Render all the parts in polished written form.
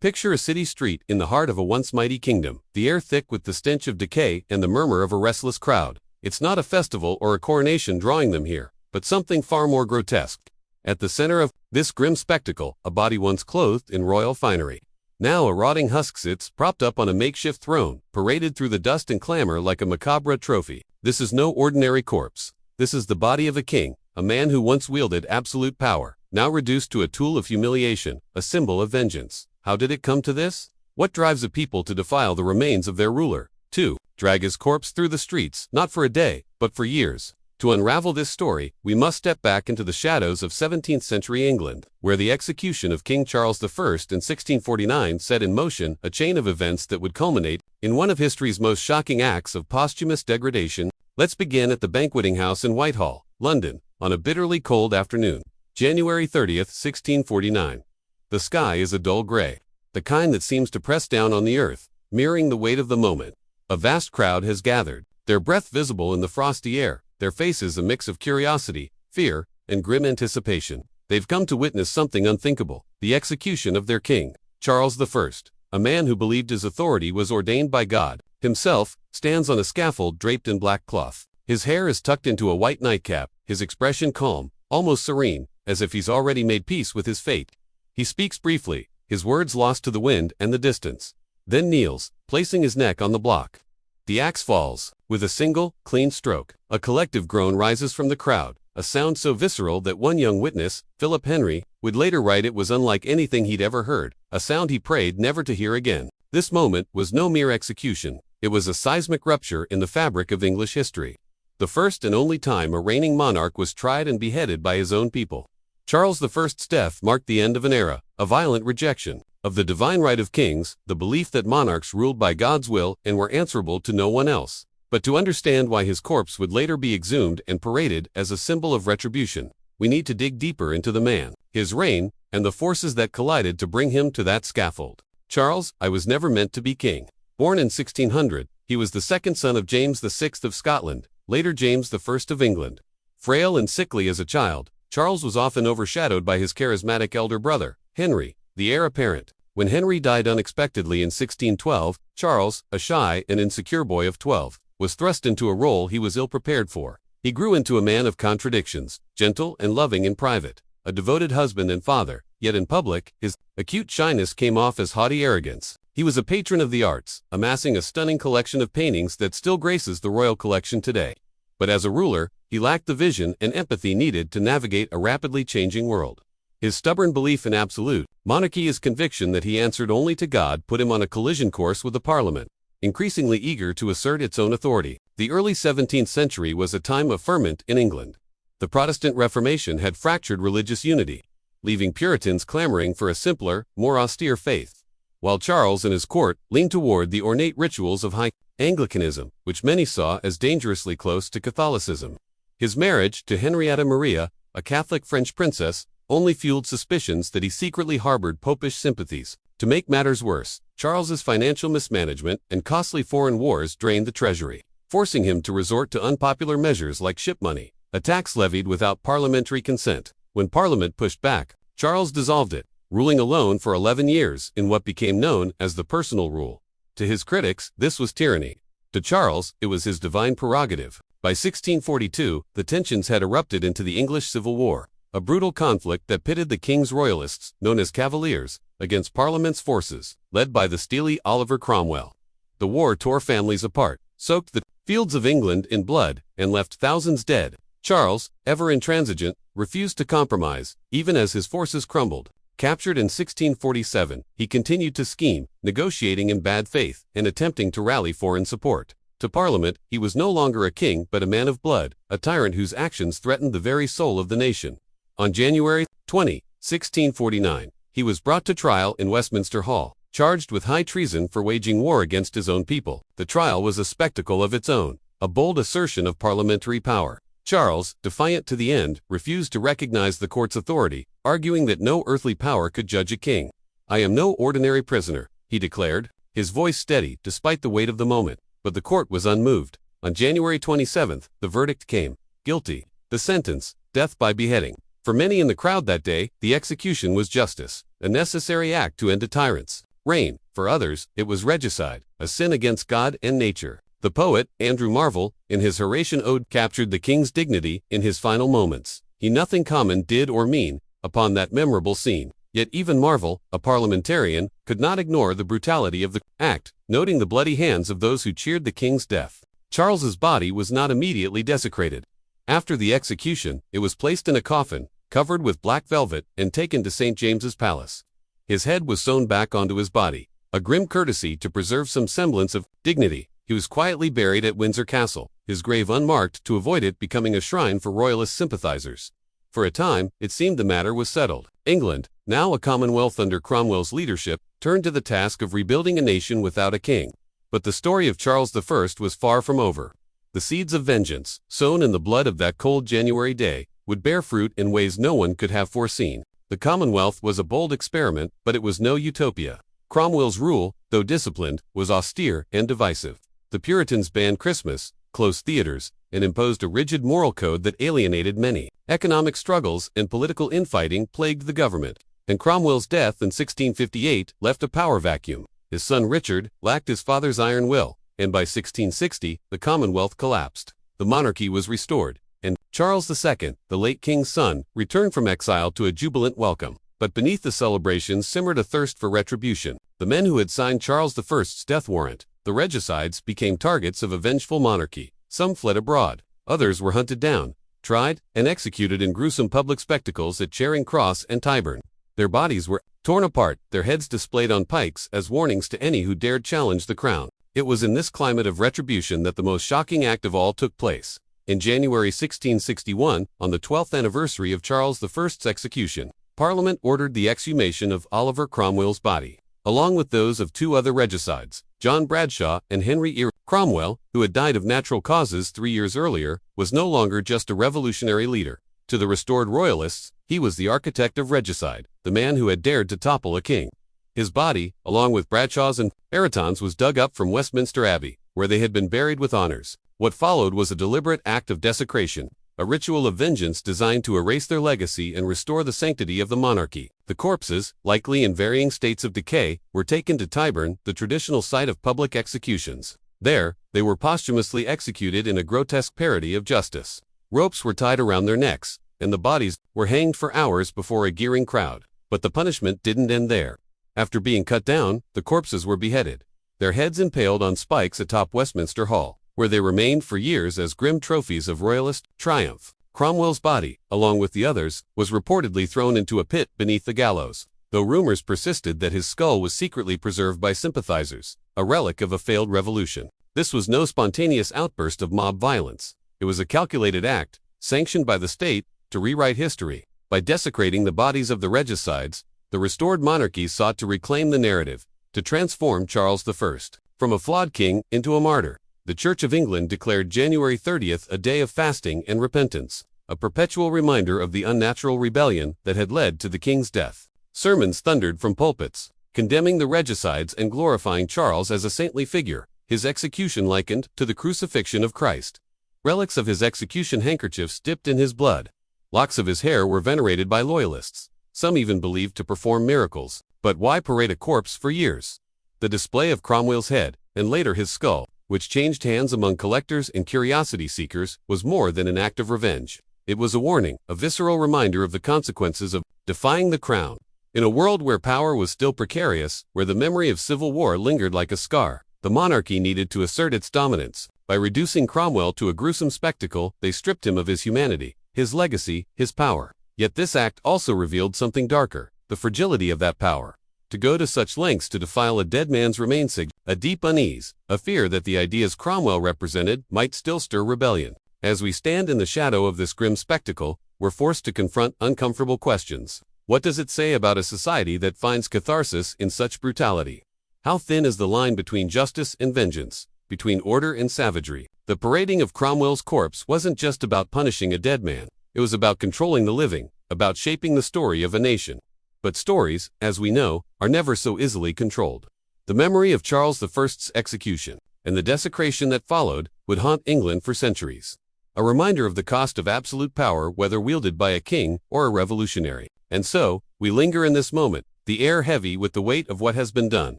Picture a city street in the heart of a once mighty kingdom, the air thick with the stench of decay and the murmur of a restless crowd. It's not a festival or a coronation drawing them here, but something far more grotesque. At the center of this grim spectacle, a body once clothed in royal finery. Now a rotting husk sits propped up on a makeshift throne, paraded through the dust and clamor like a macabre trophy. This is no ordinary corpse. This is the body of a king, a man who once wielded absolute power, now reduced to a tool of humiliation, a symbol of vengeance. How did it come to this? What drives a people to defile the remains of their ruler? 2. Drag his corpse through the streets, not for a day, but for years. To unravel this story, we must step back into the shadows of 17th century England, where the execution of King Charles I in 1649 set in motion a chain of events that would culminate in one of history's most shocking acts of posthumous degradation. Let's begin at the Banqueting House in Whitehall, London, on a bitterly cold afternoon, January 30th, 1649. The sky is a dull gray, the kind that seems to press down on the earth, mirroring the weight of the moment. A vast crowd has gathered, their breath visible in the frosty air, their faces a mix of curiosity, fear, and grim anticipation. They've come to witness something unthinkable, the execution of their king, Charles I, a man who believed his authority was ordained by God. Himself stands on a scaffold draped in black cloth. His hair is tucked into a white nightcap, his expression calm, almost serene, as if he's already made peace with his fate. He speaks briefly, his words lost to the wind and the distance, then kneels, placing his neck on the block. The axe falls, with a single, clean stroke. A collective groan rises from the crowd, a sound so visceral that one young witness, Philip Henry, would later write it was unlike anything he'd ever heard, a sound he prayed never to hear again. This moment was no mere execution, it was a seismic rupture in the fabric of English history. The first and only time a reigning monarch was tried and beheaded by his own people. Charles I's death marked the end of an era, a violent rejection of the divine right of kings, the belief that monarchs ruled by God's will and were answerable to no one else. But to understand why his corpse would later be exhumed and paraded as a symbol of retribution, we need to dig deeper into the man, his reign, and the forces that collided to bring him to that scaffold. Charles I was never meant to be king. Born in 1600, he was the second son of James VI of Scotland, later James I of England. Frail and sickly as a child, Charles was often overshadowed by his charismatic elder brother, Henry, the heir apparent. When Henry died unexpectedly in 1612, Charles, a shy and insecure boy of 12, was thrust into a role he was ill-prepared for. He grew into a man of contradictions, gentle and loving in private, a devoted husband and father, yet in public, his acute shyness came off as haughty arrogance. He was a patron of the arts, amassing a stunning collection of paintings that still graces the royal collection today. But as a ruler, he lacked the vision and empathy needed to navigate a rapidly changing world. His stubborn belief in absolute monarchy, his conviction that he answered only to God, put him on a collision course with the Parliament, increasingly eager to assert its own authority. The early 17th century was a time of ferment in England. The Protestant Reformation had fractured religious unity, leaving Puritans clamoring for a simpler, more austere faith, while Charles and his court leaned toward the ornate rituals of high Anglicanism, which many saw as dangerously close to Catholicism. His marriage to Henrietta Maria, a Catholic French princess, only fueled suspicions that he secretly harbored popish sympathies. To make matters worse, Charles's financial mismanagement and costly foreign wars drained the treasury, forcing him to resort to unpopular measures like ship money, a tax levied without parliamentary consent. When Parliament pushed back, Charles dissolved it, ruling alone for 11 years in what became known as the personal rule. To his critics, this was tyranny. To Charles, it was his divine prerogative. By 1642, the tensions had erupted into the English Civil War, a brutal conflict that pitted the king's royalists, known as Cavaliers, against Parliament's forces, led by the steely Oliver Cromwell. The war tore families apart, soaked the fields of England in blood, and left thousands dead. Charles, ever intransigent, refused to compromise, even as his forces crumbled. Captured in 1647, he continued to scheme, negotiating in bad faith, and attempting to rally foreign support. To Parliament, he was no longer a king but a man of blood, a tyrant whose actions threatened the very soul of the nation. On January 20, 1649, he was brought to trial in Westminster Hall, charged with high treason for waging war against his own people. The trial was a spectacle of its own, a bold assertion of parliamentary power. Charles, defiant to the end, refused to recognize the court's authority, arguing that no earthly power could judge a king. "I am no ordinary prisoner," he declared, his voice steady despite the weight of the moment. But the court was unmoved. On January 27, the verdict came: guilty. The sentence, death by beheading. For many in the crowd that day, the execution was justice, a necessary act to end a tyrant's reign. For others, it was regicide, a sin against God and nature. The poet, Andrew Marvell, in his Horatian Ode, captured the king's dignity in his final moments. He nothing common did or mean upon that memorable scene. Yet even Marvell, a parliamentarian, could not ignore the brutality of the act, noting the bloody hands of those who cheered the king's death. Charles's body was not immediately desecrated. After the execution, it was placed in a coffin, covered with black velvet, and taken to St. James's Palace. His head was sewn back onto his body, a grim courtesy to preserve some semblance of dignity. He was quietly buried at Windsor Castle, his grave unmarked to avoid it becoming a shrine for royalist sympathizers. For a time, it seemed the matter was settled. England, now a commonwealth under Cromwell's leadership, turned to the task of rebuilding a nation without a king. But the story of Charles I was far from over. The seeds of vengeance, sown in the blood of that cold January day, would bear fruit in ways no one could have foreseen. The Commonwealth was a bold experiment, but it was no utopia. Cromwell's rule, though disciplined, was austere and divisive. The Puritans banned Christmas, closed theaters, and imposed a rigid moral code that alienated many. Economic struggles and political infighting plagued the government, and Cromwell's death in 1658 left a power vacuum. His son Richard lacked his father's iron will, and by 1660, the Commonwealth collapsed. The monarchy was restored, and Charles II, the late king's son, returned from exile to a jubilant welcome. But beneath the celebrations simmered a thirst for retribution. The men who had signed Charles I's death warrant, the regicides, became targets of a vengeful monarchy. Some fled abroad. Others were hunted down, tried, and executed in gruesome public spectacles at Charing Cross and Tyburn. Their bodies were torn apart, their heads displayed on pikes as warnings to any who dared challenge the crown. It was in this climate of retribution that the most shocking act of all took place. In January 1661, on the 12th anniversary of Charles I's execution, Parliament ordered the exhumation of Oliver Cromwell's body, along with those of two other regicides, John Bradshaw and Henry Cromwell, who had died of natural causes 3 years earlier, was no longer just a revolutionary leader. To the restored royalists, he was the architect of regicide, the man who had dared to topple a king. His body, along with Bradshaw's and Ireton's, was dug up from Westminster Abbey, where they had been buried with honors. What followed was a deliberate act of desecration, a ritual of vengeance designed to erase their legacy and restore the sanctity of the monarchy. The corpses, likely in varying states of decay, were taken to Tyburn, the traditional site of public executions. There, they were posthumously executed in a grotesque parody of justice. Ropes were tied around their necks, and the bodies were hanged for hours before a jeering crowd. But the punishment didn't end there. After being cut down, the corpses were beheaded, their heads impaled on spikes atop Westminster Hall, where they remained for years as grim trophies of royalist triumph. Cromwell's body, along with the others, was reportedly thrown into a pit beneath the gallows, though rumors persisted that his skull was secretly preserved by sympathizers, a relic of a failed revolution. This was no spontaneous outburst of mob violence. It was a calculated act, sanctioned by the state, to rewrite history. By desecrating the bodies of the regicides, the restored monarchy sought to reclaim the narrative, to transform Charles I from a flawed king into a martyr. The Church of England declared January 30th a day of fasting and repentance, a perpetual reminder of the unnatural rebellion that had led to the king's death. Sermons thundered from pulpits, condemning the regicides and glorifying Charles as a saintly figure, his execution likened to the crucifixion of Christ. Relics of his execution handkerchiefs dipped in his blood. Locks of his hair were venerated by loyalists, some even believed to perform miracles. But why parade a corpse for years? The display of Cromwell's head, and later his skull, which changed hands among collectors and curiosity seekers, was more than an act of revenge. It was a warning, a visceral reminder of the consequences of defying the crown. In a world where power was still precarious, where the memory of civil war lingered like a scar, the monarchy needed to assert its dominance. By reducing Cromwell to a gruesome spectacle, they stripped him of his humanity, his legacy, his power. Yet this act also revealed something darker, the fragility of that power. To go to such lengths to defile a dead man's remains, a deep unease, a fear that the ideas Cromwell represented might still stir rebellion. As we stand in the shadow of this grim spectacle, we're forced to confront uncomfortable questions. What does it say about a society that finds catharsis in such brutality? How thin is the line between justice and vengeance, between order and savagery? The parading of Cromwell's corpse wasn't just about punishing a dead man. It was about controlling the living, about shaping the story of a nation. But stories, as we know, are never so easily controlled. The memory of Charles I's execution, and the desecration that followed, would haunt England for centuries. A reminder of the cost of absolute power, whether wielded by a king or a revolutionary. And so, we linger in this moment, the air heavy with the weight of what has been done.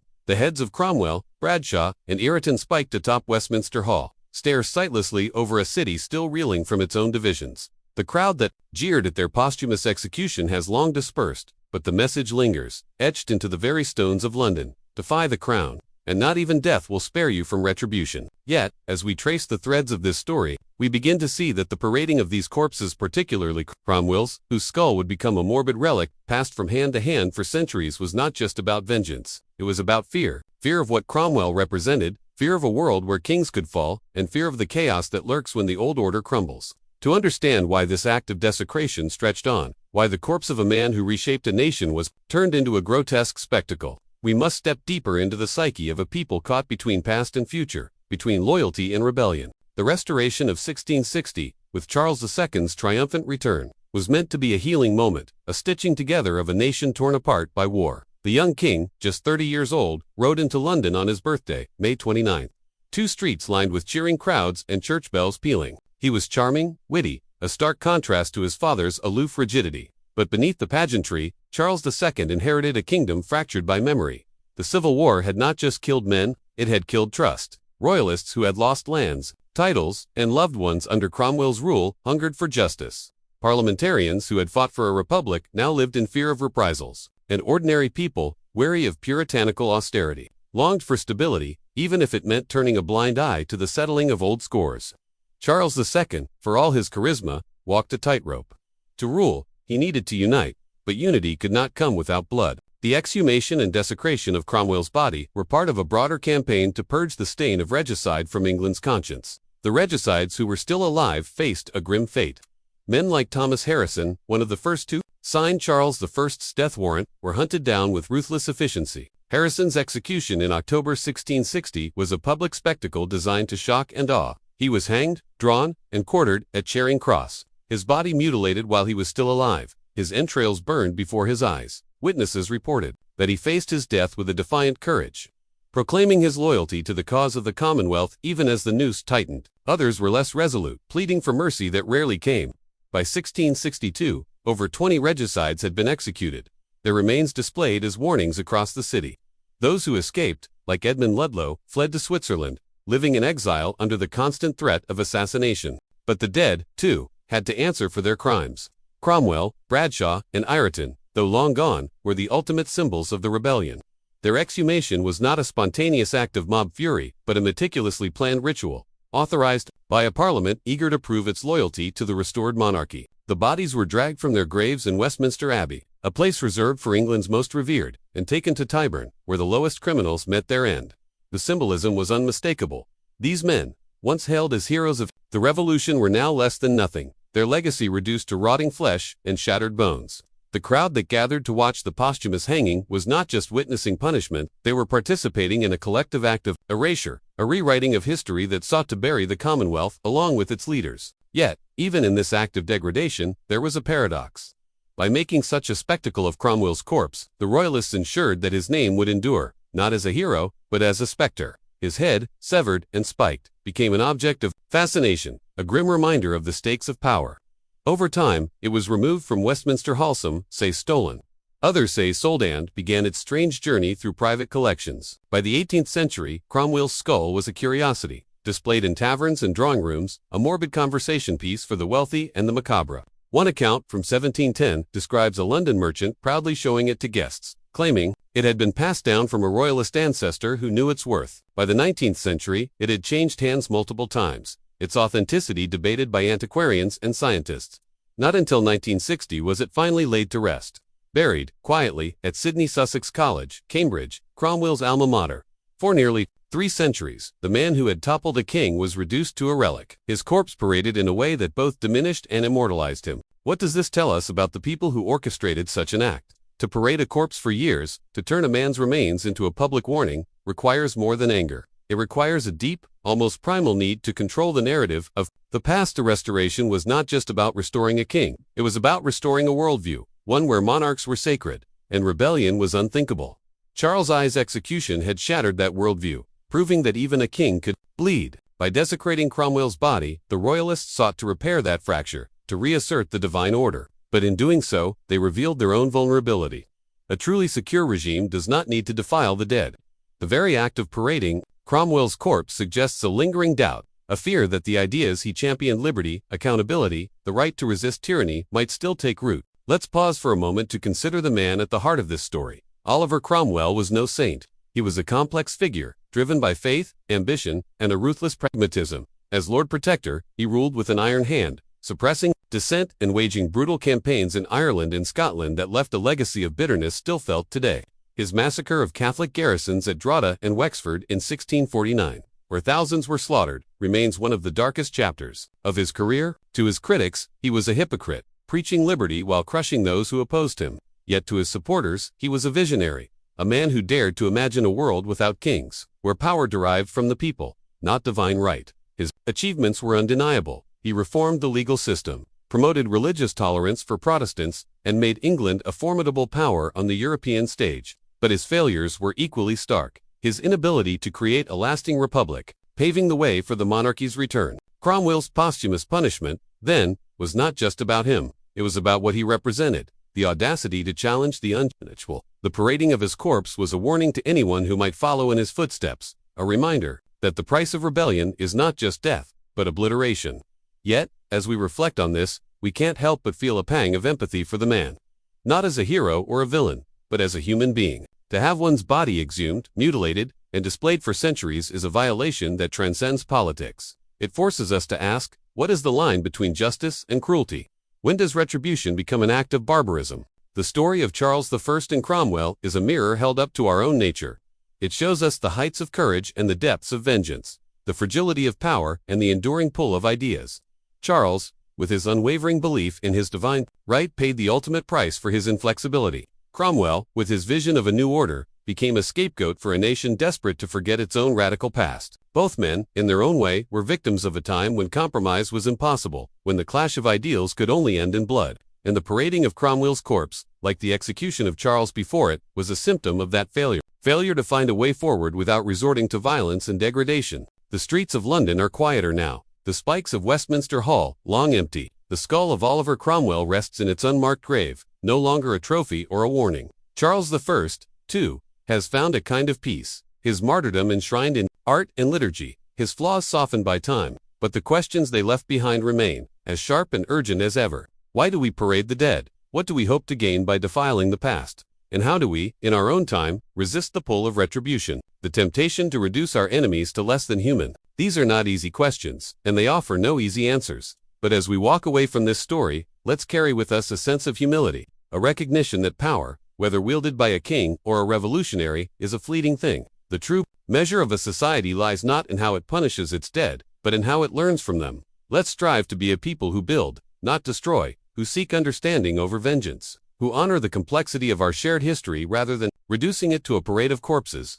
The heads of Cromwell, Bradshaw, and Ireton spiked atop Westminster Hall, stare sightlessly over a city still reeling from its own divisions. The crowd that jeered at their posthumous execution has long dispersed, but the message lingers, etched into the very stones of London: defy the crown, and not even death will spare you from retribution. Yet, as we trace the threads of this story, we begin to see that the parading of these corpses, particularly Cromwell's, whose skull would become a morbid relic, passed from hand to hand for centuries, was not just about vengeance. It was about fear. Fear of what Cromwell represented, fear of a world where kings could fall, and fear of the chaos that lurks when the old order crumbles. To understand why this act of desecration stretched on, why the corpse of a man who reshaped a nation was turned into a grotesque spectacle, we must step deeper into the psyche of a people caught between past and future, between loyalty and rebellion. The Restoration of 1660, with Charles II's triumphant return, was meant to be a healing moment, a stitching together of a nation torn apart by war. The young king, just 30 years old, rode into London on his birthday, May 29. Two streets lined with cheering crowds and church bells pealing. He was charming, witty, a stark contrast to his father's aloof rigidity. But beneath the pageantry, Charles II inherited a kingdom fractured by memory. The Civil War had not just killed men, it had killed trust. Royalists who had lost lands, titles, and loved ones under Cromwell's rule hungered for justice. Parliamentarians who had fought for a republic now lived in fear of reprisals. And ordinary people, weary of puritanical austerity, longed for stability, even if it meant turning a blind eye to the settling of old scores. Charles II, for all his charisma, walked a tightrope. To rule, he needed to unite, but unity could not come without blood. The exhumation and desecration of Cromwell's body were part of a broader campaign to purge the stain of regicide from England's conscience. The regicides who were still alive faced a grim fate. Men like Thomas Harrison, one of the first to sign Charles I's death warrant, were hunted down with ruthless efficiency. Harrison's execution in October 1660 was a public spectacle designed to shock and awe. He was hanged, drawn, and quartered at Charing Cross, his body mutilated while he was still alive, his entrails burned before his eyes. Witnesses reported that he faced his death with a defiant courage, proclaiming his loyalty to the cause of the Commonwealth even as the noose tightened. Others were less resolute, pleading for mercy that rarely came. By 1662, over 20 regicides had been executed, their remains displayed as warnings across the city. Those who escaped, like Edmund Ludlow, fled to Switzerland, living in exile under the constant threat of assassination. But the dead, too, had to answer for their crimes. Cromwell, Bradshaw, and Ireton, though long gone, were the ultimate symbols of the rebellion. Their exhumation was not a spontaneous act of mob fury, but a meticulously planned ritual, authorized by a parliament eager to prove its loyalty to the restored monarchy. The bodies were dragged from their graves in Westminster Abbey, a place reserved for England's most revered, and taken to Tyburn, where the lowest criminals met their end. The symbolism was unmistakable. These men, once hailed as heroes of the Revolution, were now less than nothing, their legacy reduced to rotting flesh and shattered bones. The crowd that gathered to watch the posthumous hanging was not just witnessing punishment, they were participating in a collective act of erasure, a rewriting of history that sought to bury the Commonwealth along with its leaders. Yet, even in this act of degradation, there was a paradox. By making such a spectacle of Cromwell's corpse, the Royalists ensured that his name would endure, not as a hero, but as a specter. His head, severed and spiked, became an object of fascination, a grim reminder of the stakes of power. Over time, it was removed from Westminster Hall. Some say stolen, others say sold, and began its strange journey through private collections. By the 18th century, Cromwell's skull was a curiosity, displayed in taverns and drawing rooms, a morbid conversation piece for the wealthy and the macabre. One account from 1710 describes a London merchant proudly showing it to guests, claiming it had been passed down from a royalist ancestor who knew its worth. By the 19th century, it had changed hands multiple times, its authenticity debated by antiquarians and scientists. Not until 1960 was it finally laid to rest, buried, quietly, at Sidney Sussex College, Cambridge, Cromwell's alma mater. For nearly 3 centuries, the man who had toppled a king was reduced to a relic, his corpse paraded in a way that both diminished and immortalized him. What does this tell us about the people who orchestrated such an act? To parade a corpse for years, to turn a man's remains into a public warning, requires more than anger. It requires a deep, almost primal need to control the narrative of the past. The Restoration was not just about restoring a king, it was about restoring a worldview, one where monarchs were sacred, and rebellion was unthinkable. Charles I's execution had shattered that worldview, proving that even a king could bleed. By desecrating Cromwell's body, the Royalists sought to repair that fracture, to reassert the divine order. But in doing so, they revealed their own vulnerability. A truly secure regime does not need to defile the dead. The very act of parading Cromwell's corpse suggests a lingering doubt, a fear that the ideas he championed, liberty, accountability, the right to resist tyranny, might still take root. Let's pause for a moment to consider the man at the heart of this story. Oliver Cromwell was no saint. He was a complex figure, driven by faith, ambition, and a ruthless pragmatism. As Lord Protector, he ruled with an iron hand, suppressing dissent and waging brutal campaigns in Ireland and Scotland that left a legacy of bitterness still felt today. His massacre of Catholic garrisons at Drogheda and Wexford in 1649, where thousands were slaughtered, remains one of the darkest chapters of his career. To his critics, he was a hypocrite, preaching liberty while crushing those who opposed him. Yet to his supporters, he was a visionary, a man who dared to imagine a world without kings, where power derived from the people, not divine right. His achievements were undeniable. He reformed the legal system, promoted religious tolerance for Protestants, and made England a formidable power on the European stage. But his failures were equally stark. His inability to create a lasting republic, paving the way for the monarchy's return. Cromwell's posthumous punishment, then, was not just about him. It was about what he represented, the audacity to challenge the unnatural. The parading of his corpse was a warning to anyone who might follow in his footsteps, a reminder that the price of rebellion is not just death, but obliteration. Yet, as we reflect on this, we can't help but feel a pang of empathy for the man. Not as a hero or a villain, but as a human being. To have one's body exhumed, mutilated, and displayed for centuries is a violation that transcends politics. It forces us to ask, what is the line between justice and cruelty? When does retribution become an act of barbarism? The story of Charles I and Cromwell is a mirror held up to our own nature. It shows us the heights of courage and the depths of vengeance, the fragility of power and the enduring pull of ideas. Charles, with his unwavering belief in his divine right, paid the ultimate price for his inflexibility. Cromwell, with his vision of a new order, became a scapegoat for a nation desperate to forget its own radical past. Both men, in their own way, were victims of a time when compromise was impossible, when the clash of ideals could only end in blood. And the parading of Cromwell's corpse, like the execution of Charles before it, was a symptom of that failure. Failure to find a way forward without resorting to violence and degradation. The streets of London are quieter now. The spikes of Westminster Hall, long empty. The skull of Oliver Cromwell rests in its unmarked grave, no longer a trophy or a warning. Charles I, too, has found a kind of peace, his martyrdom enshrined in art and liturgy, his flaws softened by time, but the questions they left behind remain, as sharp and urgent as ever. Why do we parade the dead? What do we hope to gain by defiling the past? And how do we, in our own time, resist the pull of retribution, the temptation to reduce our enemies to less than human? These are not easy questions, and they offer no easy answers. But as we walk away from this story, let's carry with us a sense of humility, a recognition that power, whether wielded by a king or a revolutionary, is a fleeting thing. The true measure of a society lies not in how it punishes its dead, but in how it learns from them. Let's strive to be a people who build, not destroy, who seek understanding over vengeance, who honor the complexity of our shared history rather than reducing it to a parade of corpses.